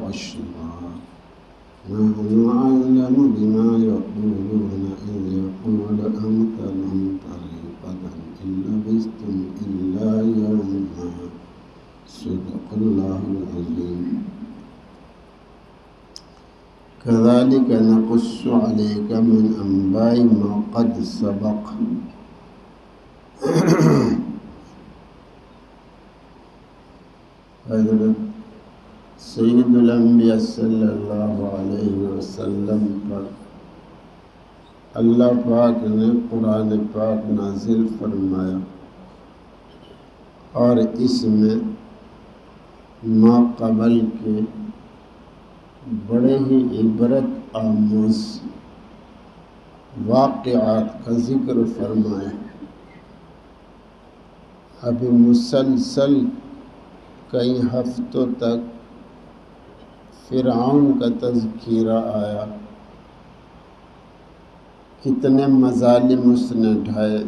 أشرا نحن أعلم بما يقولون إذ يقول أمثلهم طريقة إن لبثتم إلا يوما صدق الله العظيم كذلك نقص عليك من أنباء ما قد سبق حضرت سید الانبیاء صلی اللہ علیہ وسلم پر اللہ پاک نے قرآن پاک نازل فرمایا اور اس میں ما قبل کے بڑے ہی عبرت آموز واقعات کا ذکر فرمایا۔ ابھی مسلسل کئی ہفتوں تک فرعون کا تذکرہ آیا، کتنے مظالم اس نے ڈھائے،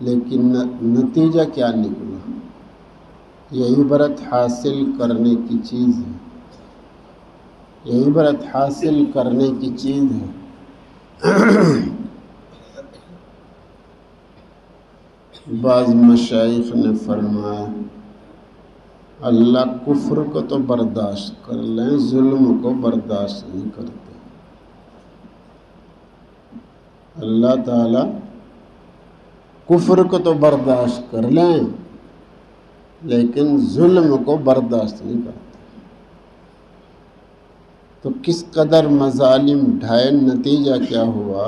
لیکن نتیجہ کیا نکلا؟ یہ عبرت حاصل کرنے کی چیز ہے، یہ عبرت حاصل کرنے کی چیز ہے۔ بعض مشائخ نے فرمایا اللہ کفر کو تو برداشت کر لیں، ظلم کو برداشت نہیں کرتے۔ اللہ تعالیٰ کفر کو تو برداشت کر لیں لیکن ظلم کو برداشت نہیں کرتے۔ تو کس قدر مظالم ڈھائے، نتیجہ کیا ہوا؟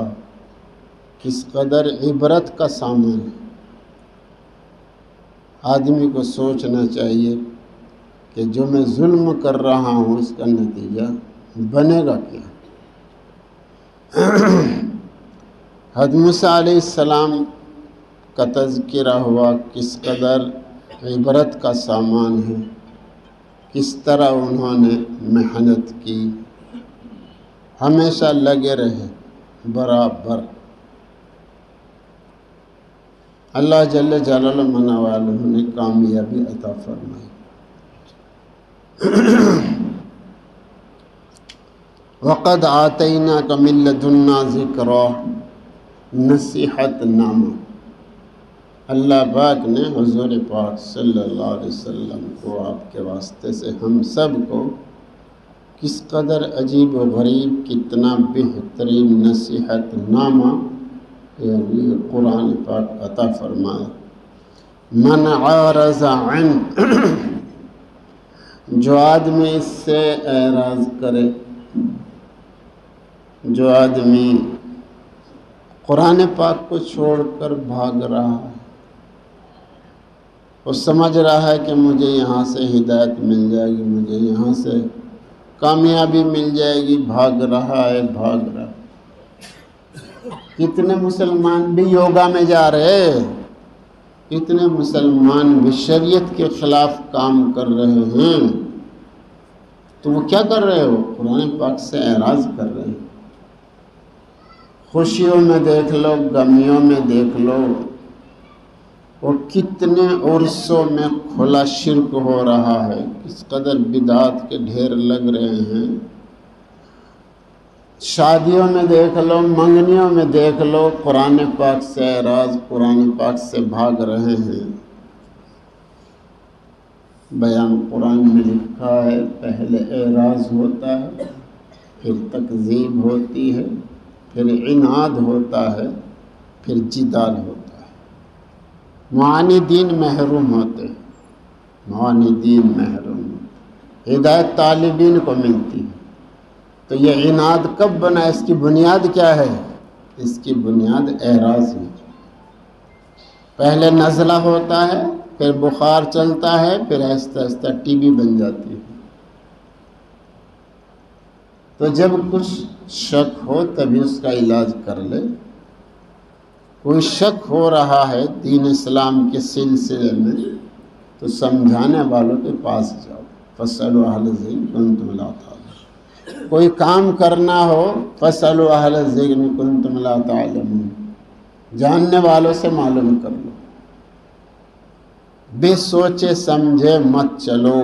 کس قدر عبرت کا سامان ہے۔ آدمی کو سوچنا چاہیے کہ جو میں ظلم کر رہا ہوں اس کا نتیجہ بنے گا کیا؟ حضرت موسیٰ علیہ السلام کا تذکرہ ہوا، کس قدر عبرت کا سامان ہے، کس طرح انہوں نے محنت کی، ہمیشہ لگے رہے برابر۔ اللہ جل جلالہ منع والہ نے کامیابی عطا فرمائی۔ وَقَدْ آتَيْنَاكَ مِن لَّدُنَّا ذِكْرًا، نصیحت نامہ۔ اللہ پاک نے حضور پاک صلی اللہ علیہ وسلم کو آپ کے واسطے سے ہم سب کو کس قدر عجیب و غریب، کتنا بہترین نصیحت نامہ یعنی قرآن پاک عطا فرمایا۔ من عارض عن، جو آدمی اس سے اعراض کرے، جو آدمی قرآن پاک کو چھوڑ کر بھاگ رہا ہے، وہ سمجھ رہا ہے کہ مجھے یہاں سے ہدایت مل جائے گی، مجھے یہاں سے کامیابی مل جائے گی، بھاگ رہا ہے۔ کتنے مسلمان بھی یوگا میں جا رہے، کتنے مسلمان بھی شریعت کے خلاف کام کر رہے ہیں، تو وہ کیا کر رہے ہو؟ قرآن پاک سے اعراض کر رہے ہیں۔ خوشیوں میں دیکھ لو، غمیوں میں دیکھ لو، وہ کتنے عرصوں میں کھلا شرک ہو رہا ہے، کس قدر بدعات کے ڈھیر لگ رہے ہیں۔ شادیوں میں دیکھ لو، منگنیوں میں دیکھ لو، قرآن پاک سے اعراض، قرآن پاک سے بھاگ رہے ہیں۔ بیان قرآن میں لکھا ہے پہلے اعراض ہوتا ہے، پھر تکذیب ہوتی ہے، پھر عناد ہوتا ہے، پھر جدال ہوتا ہے۔ معاندین محروم ہوتے ہیں، معاندین محروم ہوتے ہیں، ہدایت طالبین کو ملتی ہے۔ تو یہ عناد کب بنا؟ اس کی بنیاد کیا ہے؟ اس کی بنیاد اعراض ہے۔ پہلے نزلہ ہوتا ہے، پھر بخار چلتا ہے، پھر آہستہ آہستہ ٹی بی بن جاتی ہے۔ تو جب کچھ شک ہو تبھی اس کا علاج کر لے۔ کوئی شک ہو رہا ہے دین اسلام کے سلسلے میں تو سمجھانے والوں کے پاس جاؤ، فاسألوا اہل الذکر ان کنتم لا تعلمون۔ کوئی کام کرنا ہو، فاسألوا اہل الذکر ان کنتم لا تعلمون، جاننے والوں سے معلوم کر لو۔ بے سوچے سمجھے مت چلو،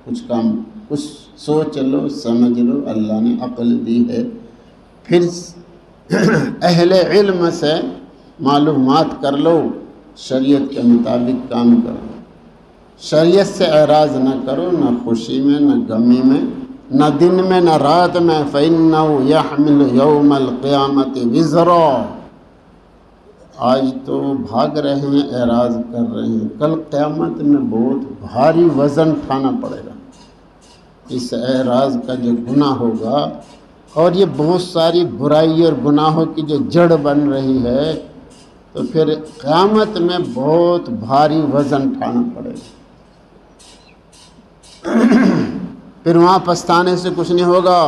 کچھ کام کچھ سوچ لو سمجھ لو، اللہ نے عقل دی ہے، پھر اہل علم سے معلومات کر لو، شریعت کے مطابق کام کرو، شریعت سے اعراض نہ کرو، نہ خوشی میں نہ غمی میں، نہ دن میں نہ رات میں۔ فَإِنَّهُ يَحْمِلُ يَوْمَ الْقِيَامَةِ وِزْرًا۔ آج تو بھاگ رہے ہیں، اعراض کر رہے ہیں، کل قیامت میں بہت بھاری وزن اٹھانا پڑے گا۔ اس اعراض کا جو گناہ ہوگا، اور یہ بہت ساری برائی اور گناہوں کی جو جڑ بن رہی ہے، تو پھر قیامت میں بہت بھاری وزن اٹھانا پڑے گا۔ پھر وہاں پچھتانے سے کچھ نہیں ہوگا۔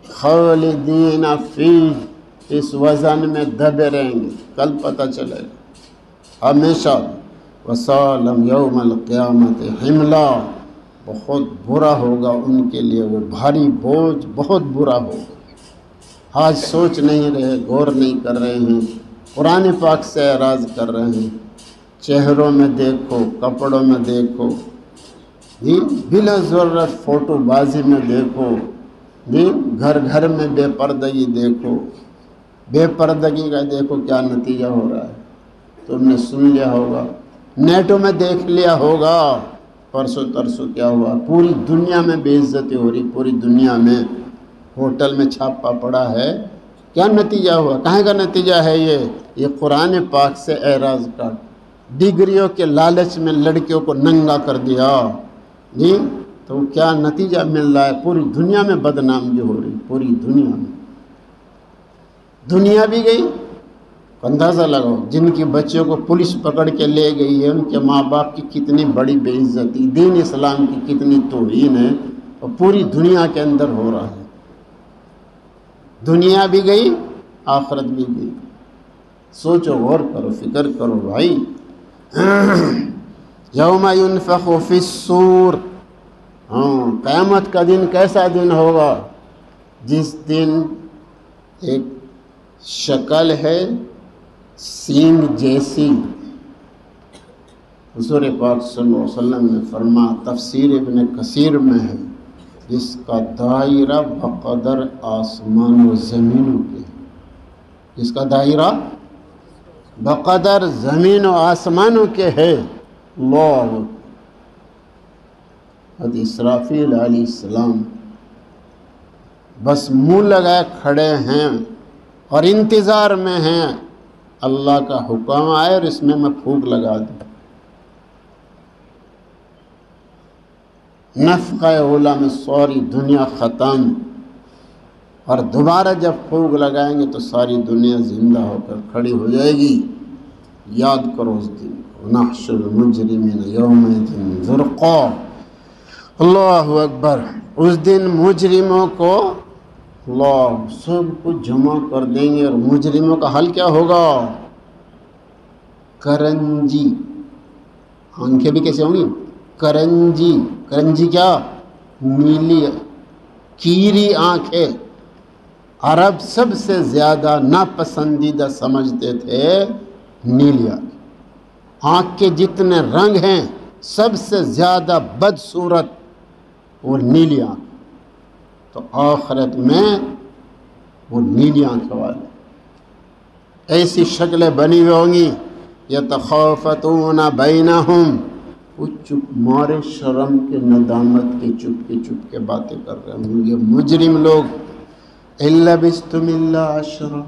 خالدین فیہ، اس وزن میں دبے رہیں گے، کل پتہ چلے گا ہمیشہ۔ وسالم یوم القیامت حملا، بہت برا ہوگا ان کے لیے وہ بھاری بوجھ، بہت برا ہوگا۔ آج سوچ نہیں رہے، غور نہیں کر رہے ہیں، قرآن پاک سے اعراض کر رہے ہیں، چہروں میں دیکھو، کپڑوں میں دیکھو، جی بلا ضرورت فوٹو بازی میں دیکھو، جی گھر گھر میں بے پردگی دیکھو، بے پردگی کا دیکھو کیا نتیجہ ہو رہا ہے۔ تم نے سن لیا ہوگا، نیٹوں میں دیکھ لیا ہوگا، پرسوں ترسوں کیا ہوا، پوری دنیا میں بے عزتی ہو رہی، پوری دنیا میں ہوٹل میں چھاپا پڑا ہے، کیا نتیجہ ہوا، کہاں کا نتیجہ ہے یہ قرآن پاک سے اعراض کا۔ ڈگریوں کے لالچ میں لڑکیوں کو ننگا کر دیا، جی تو کیا نتیجہ مل رہا ہے، پوری دنیا میں بدنامی ہو رہی، پوری دنیا میں۔ دنیا بھی گئی، اندازہ لگاؤ جن کی بچوں کو پولیس پکڑ کے لے گئی ہے، ان کے ماں باپ کی کتنی بڑی بے عزتی، دین اسلام کی کتنی توہین ہے، اور پوری دنیا کے اندر ہو رہا ہے۔ دنیا بھی گئی، آخرت بھی گئی۔ سوچو، غور کرو، فکر کرو بھائی۔ یوم ینفخ فی الصور، قیامت کا دن کیسا دن ہوگا، جس دن ایک شکل ہے سینگ جیسی۔ حضور پاک صلی اللہ علیہ وسلم نے فرمایا، تفسیر ابن کثیر میں ہے، جس کا دائرہ بقدر آسمان و زمینوں کے، جس کا دائرہ بقدر زمین و آسمانوں کے ہے۔ اللہ، حضرت اسرافیل علیہ السلام بس منہ لگائے کھڑے ہیں اور انتظار میں ہیں اللہ کا حکم آئے اور اس میں پھونک لگا دوں۔ نفخہ اولا میں ساری دنیا ختم، اور دوبارہ جب پھونک لگائیں گے تو ساری دنیا زندہ ہو کر کھڑی ہو جائے گی۔ یاد کرو اس دن کو، نحشر المجرمین یومئذ زرقا۔ اللہ اکبر۔ اس دن مجرموں کو اللہ سب کو جمع کر دیں گے، اور مجرموں کا حل کیا ہوگا؟ کرنجی، آنکھیں بھی کیسے ہوں گی؟ کرنجی، کرنجی کیا؟ نیلی کیری آنکھیں۔ عرب سب سے زیادہ ناپسندیدہ سمجھتے تھے نیلی آنکھ۔ آنکھ کے جتنے رنگ ہیں سب سے زیادہ بدصورت وہ نیلی آنکھ، تو آخرت میں وہ نیلی آنکھ والے ایسی شکلیں بنی ہوئی ہوں گی۔ یتخافتون بینہم، وہ چپ مارے شرم کے، ندامت کے، چپ کے باتیں کر رہے ہوں گے مجرم لوگ۔ إِن لَبِثْتُمْ إِلَّا عَشْرًا،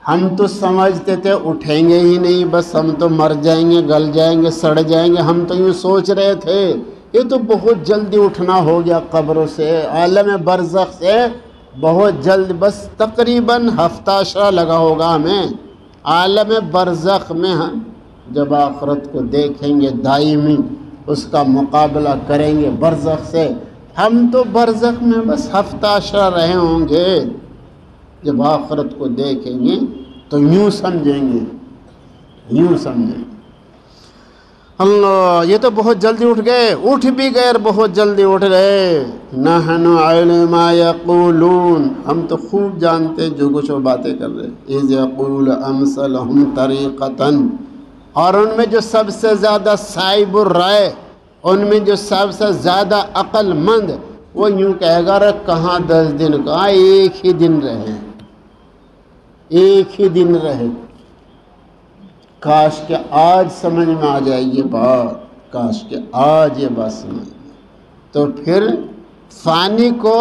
ہم تو سمجھتے تھے اٹھیں گے ہی نہیں، بس ہم تو مر جائیں گے، گل جائیں گے، سڑ جائیں گے، ہم تو یوں سوچ رہے تھے یہ تو بہت جلدی اٹھنا ہو گیا قبروں سے، عالم برزخ سے بہت جلد، بس تقریباً ہفتہ عشرہ لگا ہوگا ہمیں عالم برزخ میں۔ ہم جب آخرت کو دیکھیں گے دائمی، اس کا مقابلہ کریں گے برزخ سے، ہم تو برزخ میں بس ہفتہ عشرہ رہے ہوں گے، جب آخرت کو دیکھیں گے تو یوں سمجھیں گے، یوں سمجھیں گے۔ اللہ، یہ تو بہت جلدی اٹھ گئے، اٹھ بھی گئے اور بہت جلدی اٹھ گئے۔ نحن علم ما یقولون، ہم تو خوب جانتے جو کچھ وہ باتیں کر رہے۔ اذ یقول امثلہم طریقۃ، اور ان میں جو سب سے زیادہ صائب الرائے ان میں جو سب سے زیادہ عقل مند وہ یوں کہے گا کہاں 10 دن کہاں ایک ہی دن رہے، ایک ہی دن رہے۔ کاش کہ آج سمجھ میں آ جائے یہ بات، کاش کہ آج یہ بات سمجھ میں، تو پھر فانی کو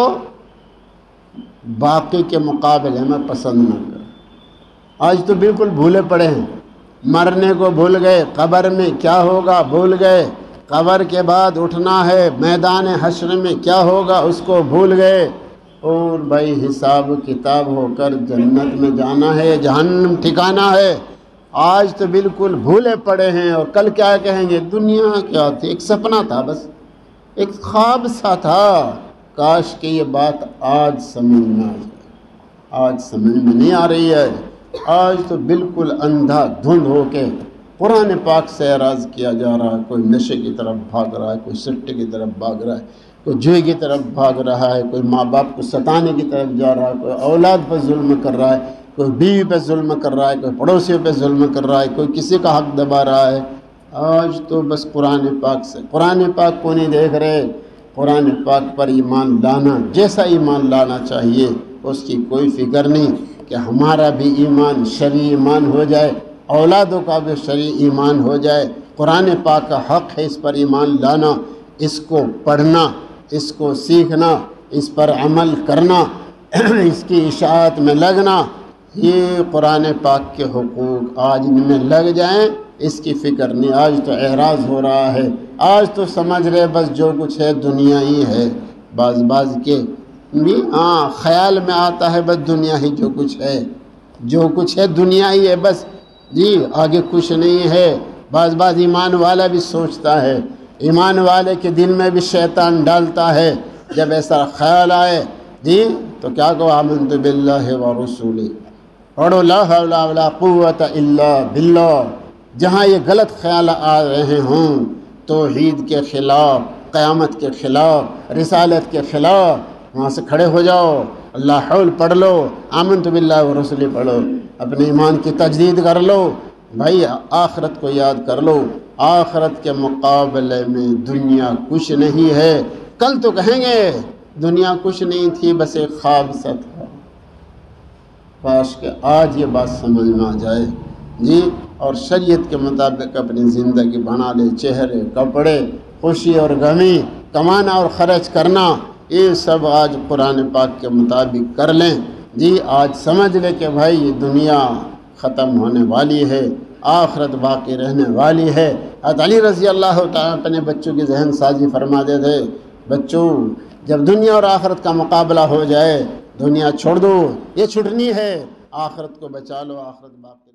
باقی کے مقابلے میں پسند نہ کریں۔ آج تو بالکل بھولے پڑے ہیں، مرنے کو بھول گئے، قبر میں کیا ہوگا بھول گئے، قبر کے بعد اٹھنا ہے، میدان حشر میں کیا ہوگا اس کو بھول گئے، اور بھائی حساب کتاب ہو کر جنت میں جانا ہے، جہنم ٹھکانا ہے، آج تو بالکل بھولے پڑے ہیں۔ اور کل کیا کہیں گے، دنیا کیا تھی، ایک سپنا تھا، بس ایک خواب سا تھا۔ کاش کہ یہ بات آج سمجھ میں آ جائے، آج سمجھ میں نہیں آ رہی ہے۔ آج تو بالکل اندھا دھند ہو کے قرآن پاک سے اعراض کیا جا رہا ہے، کوئی نشے کی طرف بھاگ رہا ہے، کوئی سٹے کی طرف بھاگ رہا ہے، کوئی جوئے کی طرف بھاگ رہا ہے، کوئی ماں باپ کو ستانے کی طرف جا رہا ہے، کوئی اولاد پر ظلم کر رہا ہے، کوئی بیوی پہ ظلم کر رہا ہے، کوئی پڑوسیوں پہ ظلم کر رہا ہے، کوئی کسی کا حق دبا رہا ہے۔ آج تو بس قرآن پاک سے، قرآن پاک کو نہیں دیکھ رہے، قرآن پاک پر ایمان لانا جیسا ایمان لانا چاہیے اس کی کوئی فکر نہیں، کہ ہمارا بھی ایمان شرعی ایمان ہو جائے، اولادوں کا بھی شرعی ایمان ہو جائے۔ قرآن پاک کا حق ہے اس پر ایمان لانا، اس کو پڑھنا، اس کو سیکھنا، اس پر عمل کرنا، اس کی اشاعت میں لگنا، یہ قرآن پاک کے حقوق آج ان میں لگ جائیں اس کی فکر نہیں۔ آج تو اعراض ہو رہا ہے، آج تو سمجھ رہے بس جو کچھ ہے دنیا ہی ہے، بعض کے بھی خیال میں آتا ہے بس دنیا ہی جو کچھ ہے، جو کچھ ہے دنیا ہی ہے بس، جی آگے کچھ نہیں ہے۔ بعض ایمان والا بھی سوچتا ہے، ایمان والے کے دل میں بھی شیطان ڈالتا ہے، جب ایسا خیال آئے جی تو کیا کہو، آمنت باللہ ورسولہ، پڑھو لا حول ولا قوت الا باللہ۔ جہاں یہ غلط خیال آ رہے ہوں، توحید کے خلاف، قیامت کے خلاف، رسالت کے خلاف، وہاں سے کھڑے ہو جاؤ، اللہ حول پڑھ لو، آمنت باللہ ورسولہ پڑھو، اپنے ایمان کی تجدید کر لو، بھائی آخرت کو یاد کر لو۔ آخرت کے مقابلے میں دنیا کچھ نہیں ہے۔ کل تو کہیں گے دنیا کچھ نہیں تھی، بس ایک خواب سا تھا۔ کاش کہ آج یہ بات سمجھ میں آ جائے جی، اور شریعت کے مطابق اپنی زندگی بنا لے، چہرے، کپڑے، خوشی اور غمی، کمانا اور خرچ کرنا، یہ سب آج قرآن پاک کے مطابق کر لیں جی۔ آج سمجھ لے کہ بھائی یہ دنیا ختم ہونے والی ہے، آخرت باقی رہنے والی ہے۔ حضرت علی رضی اللہ تعالیٰ اپنے بچوں کی ذہن سازی فرماتے تھے، بچوں جب دنیا اور آخرت کا مقابلہ ہو جائے، دنیا چھوڑ دو، یہ چھٹنی ہے، آخرت کو بچا لو، آخرت باقی